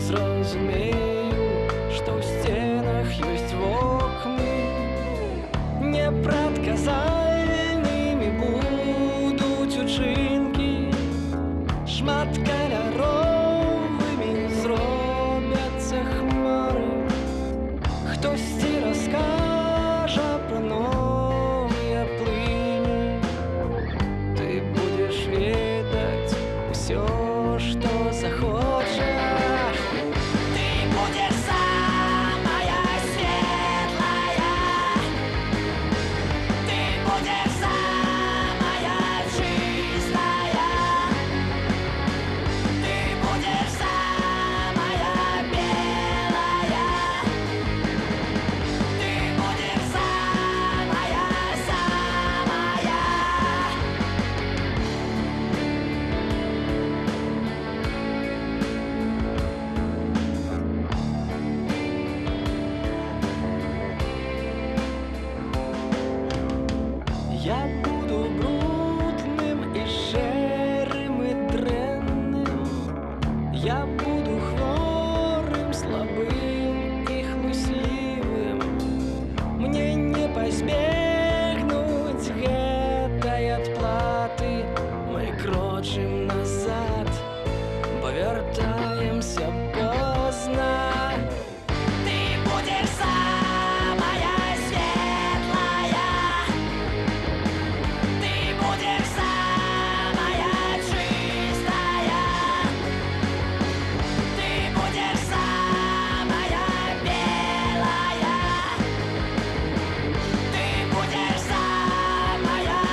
зразумею, што ў сценах ёсць вокны. Непрадказальнымі будуць учынкі, шматкаляровымі зробяцца хмары. Хтосьці раскажа пра новыя плыні. Ты будзеш ведаць усё, што захочаш. Ты будзеш самая светлая, ты будзеш самая чистая, ты будзеш самая белая, ты будзеш самая-самая. Я буду брудным і шэрым і дрэнным. Я буду хворым, слабым і хлуслівым. Мне не пазбегнуць гэтай адплаты. Мы крочым назад, бо вяртаемся позна. Ты будзеш самая светлая, ты будзеш самая чистая, ты будзеш самая белая, ты будзеш самая-самая.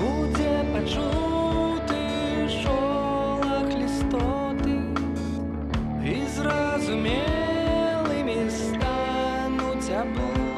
Будзе пачуты шолах лістоты, і зразумелымі стануць аблокі.